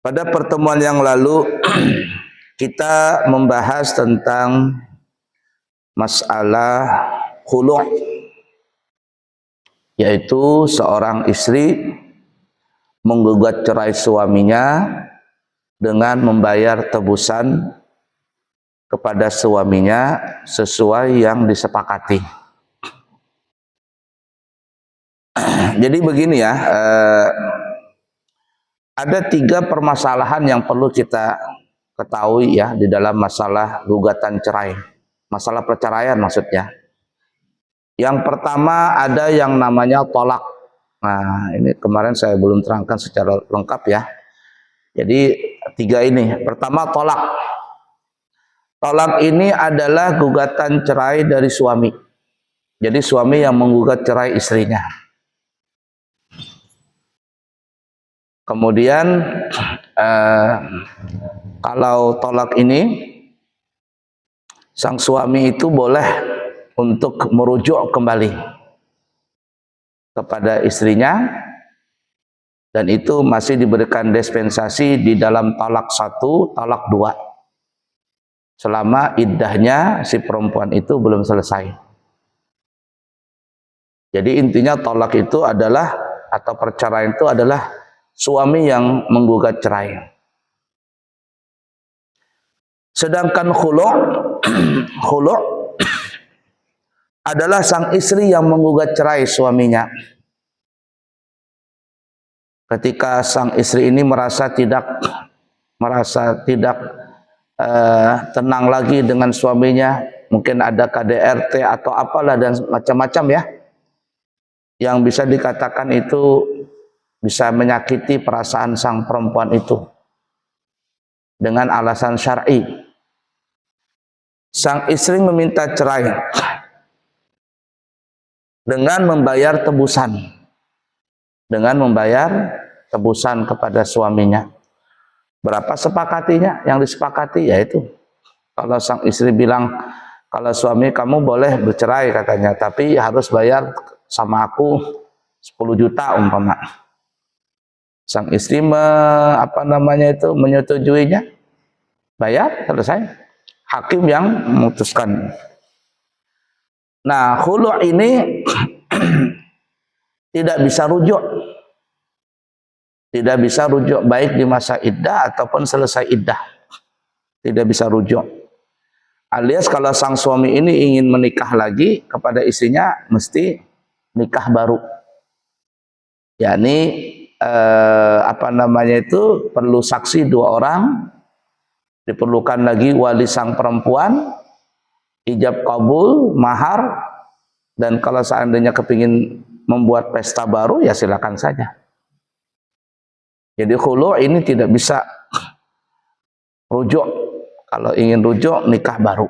Pada pertemuan yang lalu kita membahas tentang masalah khulu', yaitu seorang istri menggugat cerai suaminya dengan membayar tebusan kepada suaminya sesuai yang disepakati. Jadi begini ya, ada 3 permasalahan yang perlu kita ketahui ya di dalam masalah gugatan cerai, masalah perceraian maksudnya. Yang pertama ada yang namanya tolak. Nah, ini kemarin saya belum terangkan secara lengkap ya. Jadi 3 ini. Pertama tolak. Tolak ini adalah gugatan cerai dari suami. Jadi suami yang menggugat cerai istrinya. Kemudian kalau tolak ini, sang suami itu boleh untuk merujuk kembali kepada istrinya, dan itu masih diberikan dispensasi di dalam talak 1, talak 2, selama iddahnya si perempuan itu belum selesai. Jadi intinya tolak itu adalah, atau perceraian itu adalah suami yang menggugat cerai. Sedangkan khulu' adalah sang istri yang menggugat cerai suaminya. Ketika sang istri ini merasa tidak tenang lagi dengan suaminya, mungkin ada KDRT atau apalah dan macam-macam ya, yang bisa dikatakan itu bisa menyakiti perasaan sang perempuan itu dengan alasan syar'i. Sang istri meminta cerai dengan membayar tebusan, kepada suaminya. Berapa sepakatinya? Yang disepakati yaitu, kalau sang istri bilang, kalau suami kamu boleh bercerai katanya, tapi harus bayar sama aku 10 juta umpama. Sang istri menyetujuinya, bayar, selesai. Hakim yang memutuskan. Nah, khulu' ini tidak bisa rujuk. Tidak bisa rujuk baik di masa iddah ataupun selesai iddah. Tidak bisa rujuk. Alias kalau sang suami ini ingin menikah lagi kepada istrinya, mesti nikah baru. Yakni perlu saksi 2 orang, diperlukan lagi wali sang perempuan, ijab kabul, mahar, dan kalau seandainya kepingin membuat pesta baru ya silakan saja. Jadi khulu' ini tidak bisa rujuk. Kalau ingin rujuk, nikah baru.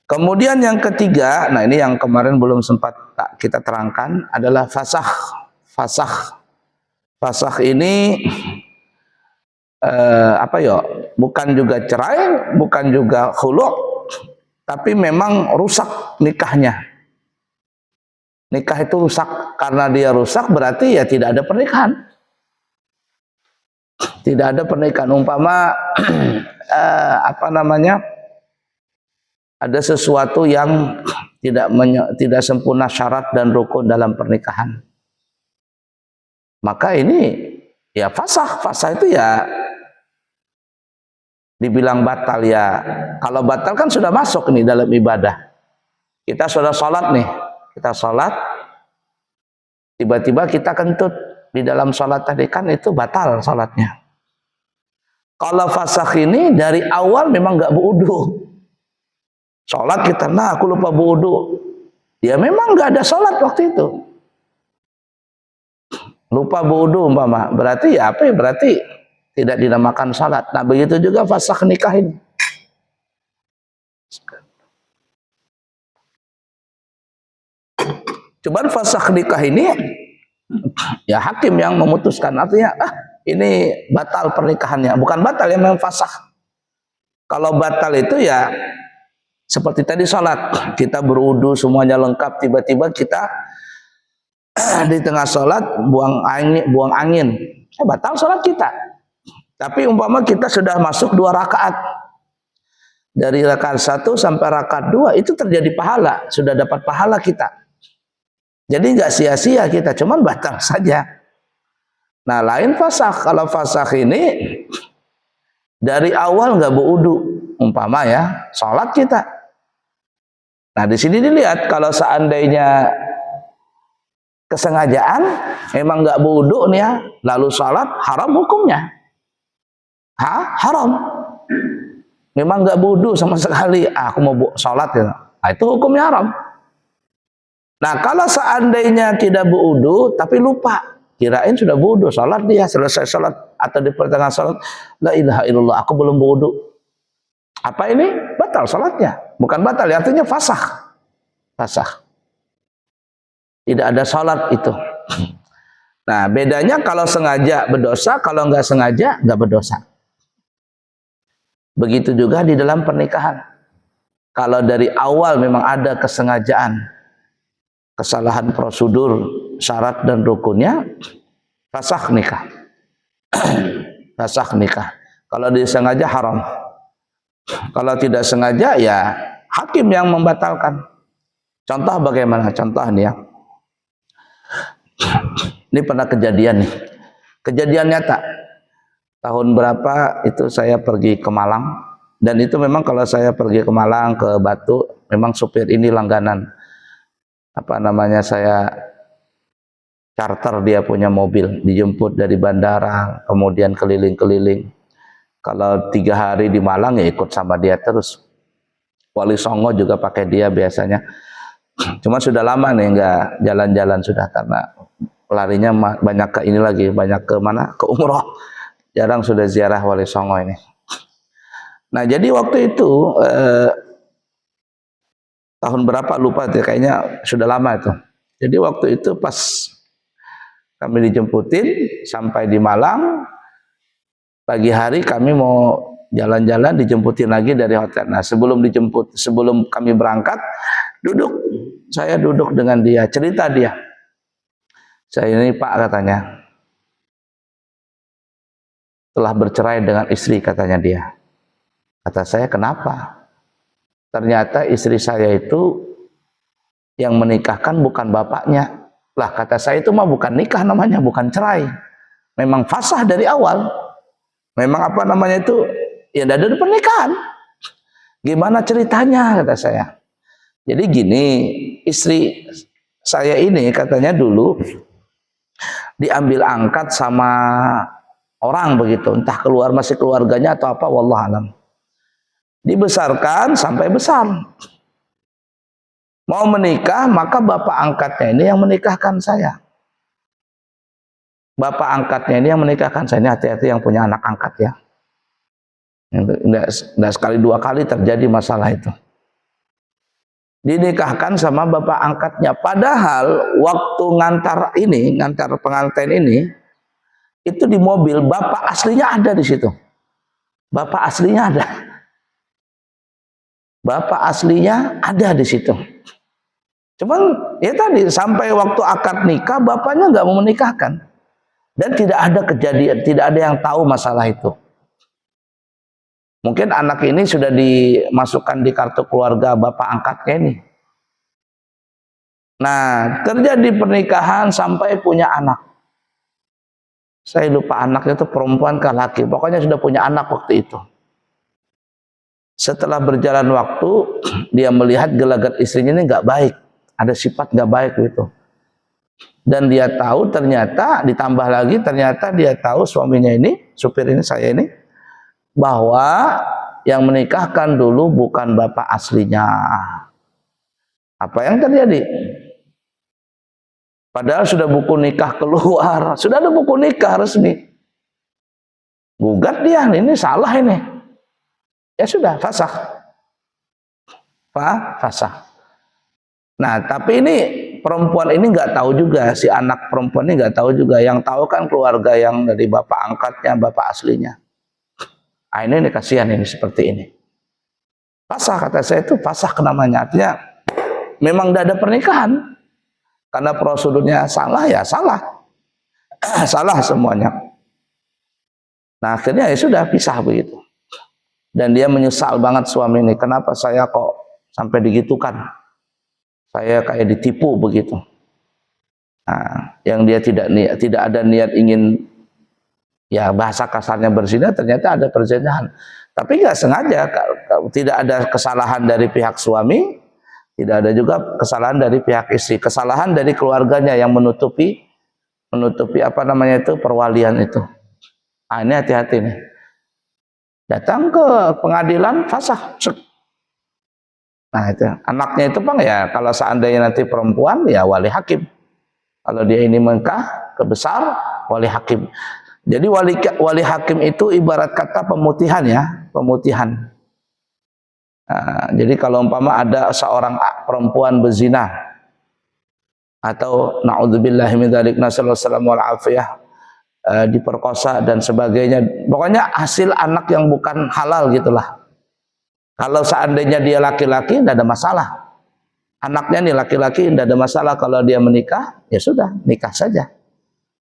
Kemudian yang ketiga, nah ini yang kemarin belum sempat kita terangkan, adalah fasakh. Fasakh ini bukan juga cerai, bukan juga khulu', tapi memang rusak nikahnya. Nikah itu rusak. Karena dia rusak berarti ya tidak ada pernikahan. Tidak ada pernikahan. Umpama ada sesuatu yang tidak sempurna syarat dan rukun dalam pernikahan, maka ini ya fasakh. Fasakh itu ya dibilang batal ya. Kalau batal kan sudah masuk nih dalam ibadah. Kita sudah sholat nih, tiba-tiba kita kentut di dalam sholat tadi, kan itu batal sholatnya. Kalau fasakh ini dari awal memang nggak berwudu. Sholat kita, aku lupa berwudu. Ya memang nggak ada sholat waktu itu. Lupa berwudu umpama, berarti ya apa ya? Berarti tidak dinamakan sholat. Nah begitu juga fasakh nikah ini. Cuman fasakh nikah ini ya hakim yang memutuskan, artinya ini batal pernikahannya, bukan batal yang memang fasakh. Kalau batal itu ya seperti tadi sholat, kita berwudu semuanya lengkap, tiba-tiba kita di tengah sholat buang angin, batal sholat kita. Tapi umpama kita sudah masuk 2 rakaat, dari rakaat 1 sampai rakaat 2 itu terjadi pahala, sudah dapat pahala kita. Jadi nggak sia-sia kita, cuman batal saja. Nah, lain fasakh. Kalau fasakh ini dari awal nggak berwudu, umpama ya, sholat kita. Nah, di sini dilihat kalau seandainya kesengajaan, memang nggak berwudu nih ya, lalu sholat, haram hukumnya. Haram. Memang nggak berwudu sama sekali. Aku mau sholat ya. Nah, itu hukumnya haram. Nah, kalau seandainya tidak berwudu tapi lupa, kirain sudah berwudu, sholat dia, selesai sholat atau di pertengahan sholat, la ilaha illallah, aku belum berwudu. Apa ini? Batal sholatnya. Bukan batal, artinya fasakh. Fasakh. Tidak ada sholat itu. Nah, bedanya kalau sengaja berdosa, kalau nggak sengaja nggak berdosa. Begitu juga di dalam pernikahan. Kalau dari awal memang ada kesengajaan, kesalahan prosedur, syarat dan rukunnya, fasakh nikah. Fasakh nikah. Kalau disengaja haram. Kalau tidak sengaja ya hakim yang membatalkan. Contoh bagaimana? Contoh nih ya. Ini pernah kejadian nih. Kejadian nyata. Tahun berapa itu saya pergi ke Malang, dan itu memang kalau saya pergi ke Malang, ke Batu, memang supir ini langganan. Apa namanya, saya charter dia punya mobil, dijemput dari bandara, kemudian keliling-keliling. Kalau 3 hari di Malang ya ikut sama dia terus. Wali Songo juga pakai dia biasanya. Cuma sudah lama nih nggak jalan-jalan sudah, karena larinya banyak ke ini lagi, banyak ke mana? Ke umroh. Jarang sudah ziarah Wali Songo ini. Nah, jadi waktu itu tahun berapa lupa tuh, kayaknya sudah lama itu. Jadi waktu itu pas kami dijemputin sampai di Malang, pagi hari kami mau jalan-jalan, dijemputin lagi dari hotel. Nah, sebelum kami berangkat, saya duduk dengan dia, cerita dia. Saya ini Pak, katanya, telah bercerai dengan istri, katanya dia. Kata saya, kenapa? Ternyata istri saya itu yang menikahkan bukan bapaknya. Lah, kata saya, itu mah bukan nikah namanya, bukan cerai. Memang fasah dari awal. Memang apa namanya itu, ya dari pernikahan. Gimana ceritanya, kata saya. Jadi gini, istri saya ini katanya dulu diambil angkat sama orang begitu, entah masih keluarganya atau apa, wallahualam. Dibesarkan sampai besar. Mau menikah, maka bapak angkatnya ini yang menikahkan saya. Bapak angkatnya ini yang menikahkan saya. Ini hati-hati yang punya anak angkat ya. Tidak sekali 2 kali terjadi masalah itu. Dinikahkan sama bapak angkatnya. Padahal waktu ngantar pengantin ini, itu di mobil, bapak aslinya ada di situ. Bapak aslinya ada. Bapak aslinya ada di situ. Cuman ya tadi, sampai waktu akad nikah bapaknya nggak mau menikahkan. Dan tidak ada kejadian, tidak ada yang tahu masalah itu. Mungkin anak ini sudah dimasukkan di kartu keluarga bapak angkatnya ini. Nah, terjadi pernikahan sampai punya anak. Saya lupa anaknya itu perempuan kah laki. Pokoknya sudah punya anak waktu itu. Setelah berjalan waktu, dia melihat gelagat istrinya ini nggak baik. Ada sifat nggak baik gitu. Dan dia tahu ternyata, ditambah lagi ternyata dia tahu suaminya ini, supir ini, saya ini, bahwa yang menikahkan dulu bukan bapak aslinya. Apa yang terjadi? Padahal sudah buku nikah keluar, sudah ada buku nikah resmi. Gugat dia, ini salah ini. Ya sudah, fasakh. Fasakh. Nah, tapi ini perempuan ini nggak tahu juga, si anak perempuan ini nggak tahu juga. Yang tahu kan keluarga yang dari bapak angkatnya, bapak aslinya. Ah, ini kasihan ini seperti ini. Fasakh, kata saya itu fasakh namanya. Artinya memang tidak ada pernikahan. karena prosedurnya salah ya salah. Salah semuanya. Nah akhirnya ya sudah pisah begitu. Dan dia menyesal banget suami ini, kenapa saya kok sampai digitukan, saya kayak ditipu begitu. Nah, yang dia tidak ada niat ingin, ya bahasa kasarnya berzina, ternyata ada perzinahan. Tapi nggak sengaja, tidak ada kesalahan dari pihak suami, tidak ada juga kesalahan dari pihak istri, kesalahan dari keluarganya yang menutupi apa namanya itu, perwalian itu. Nah, ini hati-hati nih. Datang ke pengadilan fasah. Nah itu anaknya itu bang ya, kalau seandainya nanti perempuan ya wali hakim. Kalau dia ini menikah kebesar, wali hakim. Jadi wali hakim itu ibarat kata pemutihan ya, pemutihan. Nah, jadi kalau umpama ada seorang perempuan berzina atau naudzubillahi min dzalik, nasallallahu wal afiyah, diperkosa dan sebagainya, pokoknya hasil anak yang bukan halal gitulah. Kalau seandainya dia laki-laki tidak ada masalah, anaknya nih laki-laki tidak ada masalah, kalau dia menikah ya sudah nikah saja.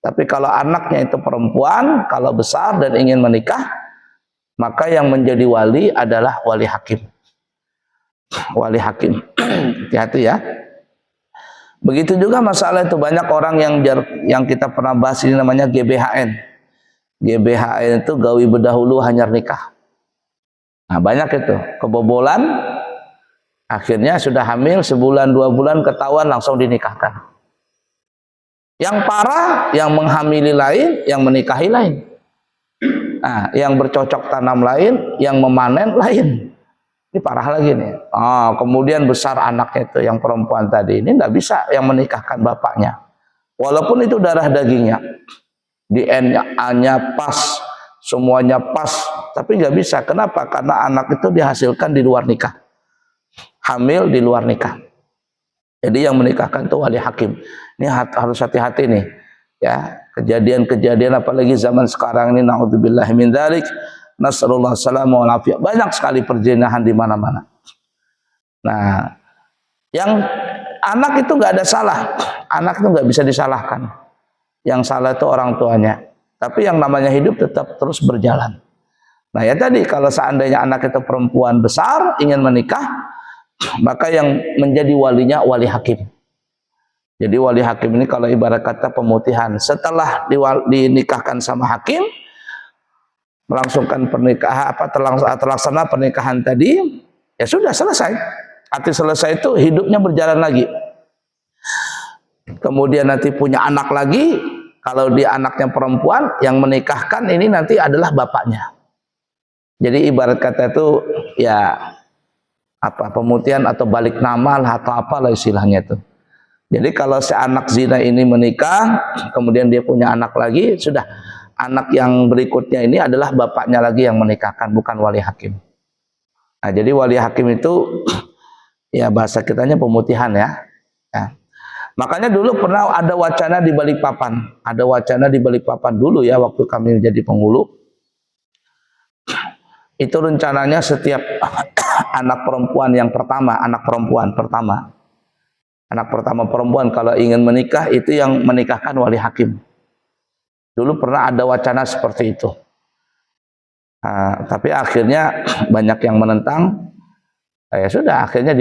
Tapi kalau anaknya itu perempuan, kalau besar dan ingin menikah, maka yang menjadi wali adalah wali hakim. Wali hakim. Hati-hati ya. Begitu juga masalah itu, banyak orang yang kita pernah bahas ini namanya GBHN. GBHN itu gawi berdahulu hanyar nikah. Nah banyak itu kebobolan, akhirnya sudah hamil sebulan 2 bulan ketahuan langsung dinikahkan. Yang parah yang menghamili lain, yang menikahi lain. Nah yang bercocok tanam lain, yang memanen lain. Ini parah lagi nih. Oh, kemudian besar anaknya itu yang perempuan tadi ini nggak bisa yang menikahkan bapaknya, walaupun itu darah dagingnya, DNA-nya pas, semuanya pas, tapi nggak bisa. Kenapa? Karena anak itu dihasilkan di luar nikah, hamil di luar nikah. Jadi yang menikahkan itu wali hakim. Ini harus hati-hati nih, ya kejadian-kejadian apalagi zaman sekarang ini, naudzubillahi min dzalik. Nasallallahu salamu wal afiyah. Banyak sekali perzinahan di mana-mana. Nah, yang anak itu nggak ada salah. Anak itu nggak bisa disalahkan. Yang salah itu orang tuanya. Tapi yang namanya hidup tetap terus berjalan. Nah ya tadi, kalau seandainya anak itu perempuan besar ingin menikah, maka yang menjadi walinya wali hakim. Jadi wali hakim ini kalau ibarat kata pemutihan. Setelah dinikahkan sama hakim, melangsungkan pernikahan, terlaksana pernikahan tadi, ya sudah selesai. Arti selesai itu hidupnya berjalan lagi. Kemudian nanti punya anak lagi, kalau dia anaknya perempuan, yang menikahkan ini nanti adalah bapaknya. Jadi ibarat kata itu ya apa, pemutihan atau balik nama lah atau apalah istilahnya itu. Jadi kalau si anak zina ini menikah, kemudian dia punya anak lagi, sudah. Anak yang berikutnya ini adalah bapaknya lagi yang menikahkan, bukan wali hakim. Nah, jadi wali hakim itu ya bahasa kitanya pemutihan ya. Makanya dulu pernah ada wacana di Balikpapan. Ada wacana di Balikpapan dulu ya, waktu kami menjadi penghulu. Itu rencananya setiap anak perempuan yang pertama, anak pertama perempuan kalau ingin menikah itu yang menikahkan wali hakim. Dulu pernah ada wacana seperti itu. Tapi akhirnya banyak yang menentang. Ya sudah, akhirnya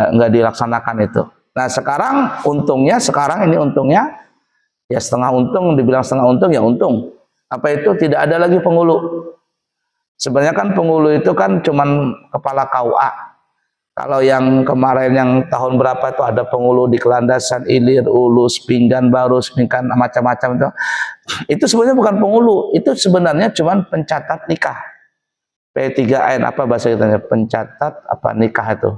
nggak dilaksanakan itu. Nah sekarang untungnya, ya setengah untung, dibilang setengah untung ya untung. Apa itu, tidak ada lagi penghulu. Sebenarnya kan penghulu itu kan cuman kepala KUA. Kalau yang kemarin yang tahun berapa itu ada penghulu di Kelandasan, Ilir, Ulus, Pinggan Baru, Pinggan macam-macam itu. Itu sebenarnya bukan penghulu, itu sebenarnya cuman pencatat nikah. P3N apa bahasa kitanya, pencatat apa nikah itu.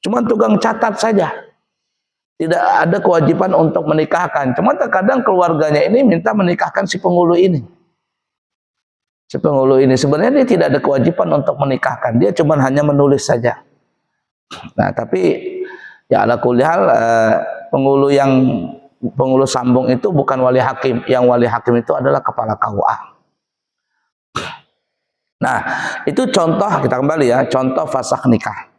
Cuman tukang catat saja. Tidak ada kewajiban untuk menikahkan. Cuman terkadang keluarganya ini minta menikahkan si penghulu ini. Si penghulu ini sebenarnya dia tidak ada kewajiban untuk menikahkan, dia cuman hanya menulis saja. Nah tapi ya ala kulli hal, penghulu sambung itu bukan wali hakim. Yang wali hakim itu adalah kepala KUA. Nah itu contoh, kita kembali ya, contoh fasakh nikah.